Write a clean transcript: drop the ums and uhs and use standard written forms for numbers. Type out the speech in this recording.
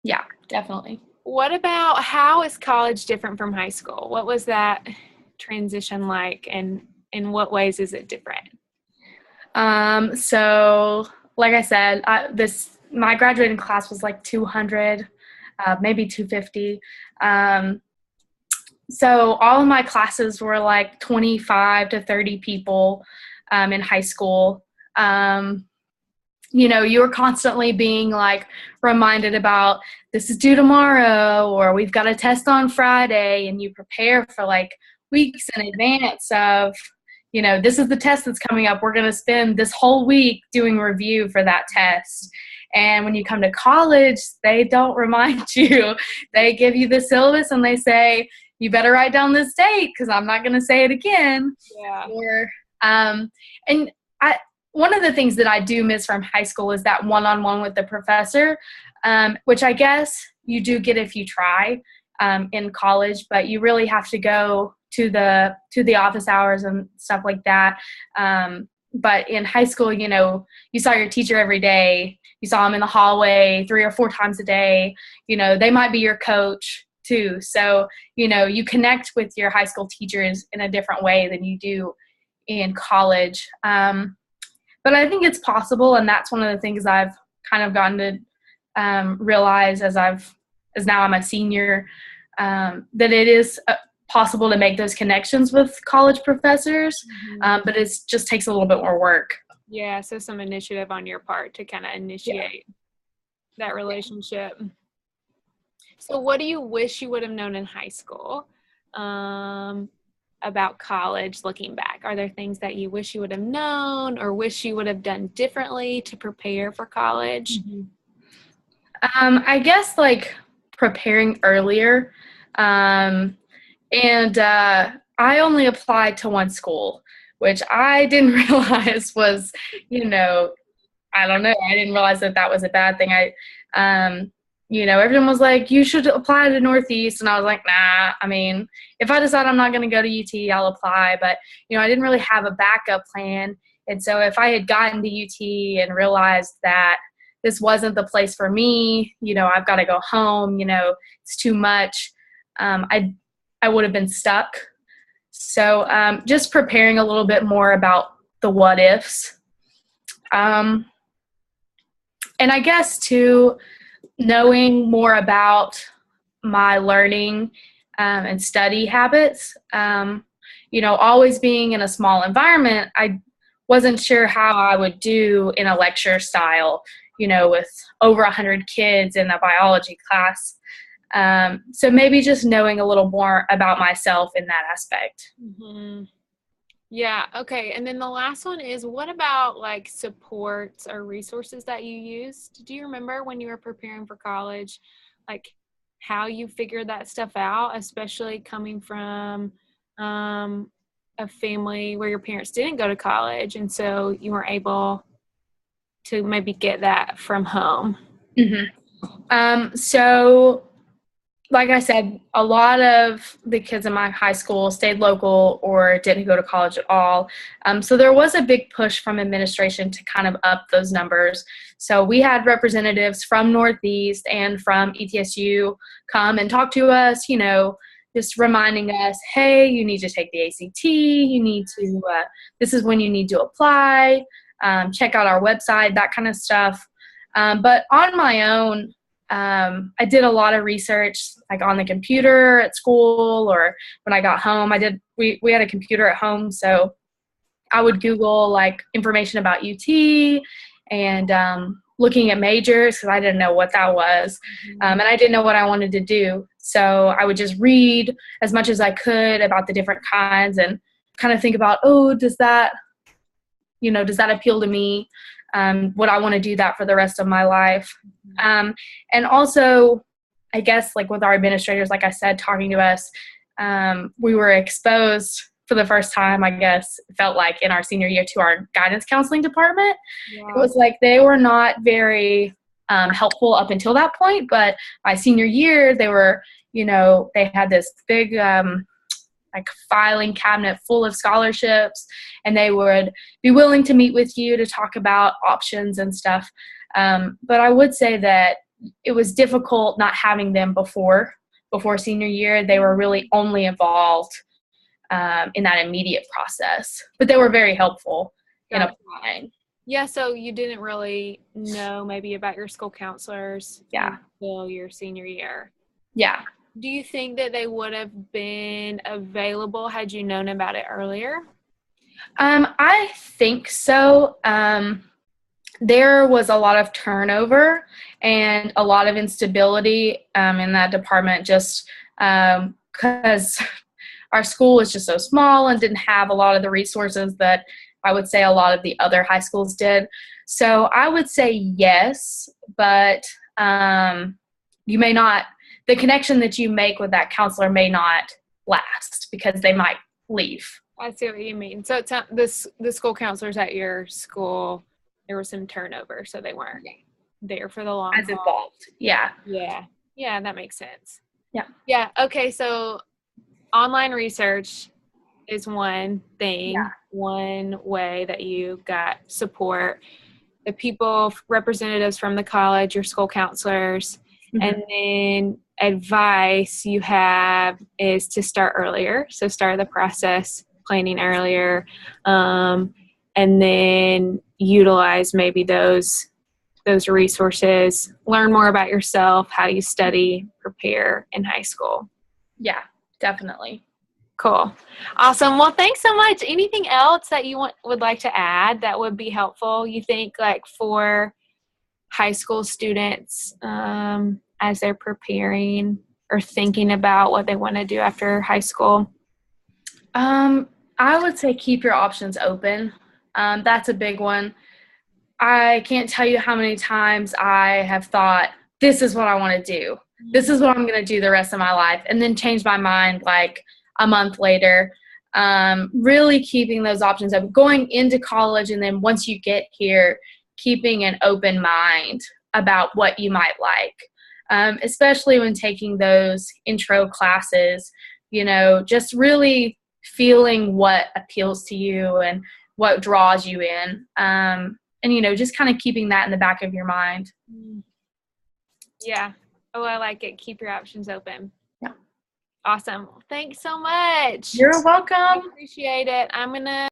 Yeah, definitely. What about, how is college different from high school? What was that transition like, and in what ways is it different? So like I said, my graduating class was like 200, maybe 250. Um, so all of my classes were like 25 to 30 people in high school. Um, you were constantly being like reminded about this is due tomorrow, or we've got a test on Friday, and you prepare for like weeks in advance of, this is the test that's coming up. We're going to spend this whole week doing review for that test. And when you come to college, they don't remind you. They give you the syllabus and they say, you better write down this date because I'm not going to say it again. Yeah. Or, and I, one of the things that I do miss from high school is that one-on-one with the professor, which I guess you do get if you try in college, but you really have to go to the office hours and stuff like that. But in high school, you saw your teacher every day. You saw them in the hallway 3 or 4 times a day. They might be your coach too. So, you connect with your high school teachers in a different way than you do in college. But I think it's possible, and that's one of the things I've kind of gotten to realize as now I'm a senior, that it is possible to make those connections with college professors, but it just takes a little bit more work. Yeah, so some initiative on your part to kind of initiate that relationship. So what do you wish you would have known in high school about college looking back? Are there things that you wish you would have known or wish you would have done differently to prepare for college? I guess like preparing earlier. And I only applied to one school, which I didn't realize was, I don't know. I didn't realize that was a bad thing. Everyone was like, you should apply to Northeast. And I was like, nah, I mean, if I decide I'm not going to go to UT, I'll apply. But, I didn't really have a backup plan. And so if I had gotten to UT and realized that this wasn't the place for me, I've got to go home, it's too much, I would have been stuck. So just preparing a little bit more about the what ifs. And I guess too, knowing more about my learning and study habits. Always being in a small environment, I wasn't sure how I would do in a lecture style, with over 100 kids in a biology class. So maybe just knowing a little more about myself in that aspect. Mm-hmm. Yeah. Okay. And then the last one is, what about like supports or resources that you used? Do you remember when you were preparing for college, like how you figured that stuff out, especially coming from a family where your parents didn't go to college, and so you were able to maybe get that from home? Mm-hmm. So like I said, a lot of the kids in my high school stayed local or didn't go to college at all. So there was a big push from administration to kind of up those numbers. So we had representatives from Northeast and from ETSU come and talk to us, just reminding us, hey, you need to take the ACT, you need to, this is when you need to apply, check out our website, that kind of stuff. But on my own, I did a lot of research, like on the computer at school, or when I got home. We had a computer at home, so I would Google like information about UT and looking at majors, because I didn't know what that was, and I didn't know what I wanted to do. So I would just read as much as I could about the different kinds and kind of think about, does that appeal to me? Would I want to do that for the rest of my life? And also, I guess, like with our administrators, like I said, talking to us, we were exposed for the first time, I guess, it felt like in our senior year, to our guidance counseling department. Yeah. It was like they were not very helpful up until that point, but my senior year, they were, they had this big like filing cabinet full of scholarships, and they would be willing to meet with you to talk about options and stuff. But I would say that it was difficult not having them before senior year. They were really only involved in that immediate process, but they were very helpful in applying. Yeah, so you didn't really know maybe about your school counselors until your senior year. Yeah. Do you think that they would have been available had you known about it earlier? I think so. There was a lot of turnover and a lot of instability in that department just because our school was just so small and didn't have a lot of the resources that I would say a lot of the other high schools did. So I would say yes, but you may not, the connection that you make with that counselor may not last because they might leave. I see what you mean. So it's the school counselors at your school, there was some turnover, so they weren't there for the long haul. As involved. Yeah. Yeah, that makes sense. Yeah. Okay, so online research is one thing, one way that you got support. The people, representatives from the college, your school counselors, and then advice you have is to start earlier. So start the process planning earlier, and then utilize maybe those resources. Learn more about yourself, how you study, prepare in high school. Yeah, definitely. Cool. Awesome. Well, thanks so much. Anything else that you would like to add that would be helpful, you think, like for high school students as they're preparing or thinking about what they want to do after high school? I would say keep your options open. That's a big one. I can't tell you how many times I have thought, this is what I want to do. This is what I'm going to do the rest of my life, and then change my mind like a month later. Really keeping those options open, going into college, and then once you get here, keeping an open mind about what you might like, especially when taking those intro classes, just really feeling what appeals to you and what draws you in, and just kind of keeping that in the back of your mind. Yeah. Oh, I like it. Keep your options open. Yeah. Awesome. Thanks so much. You're welcome. I appreciate it. I'm going to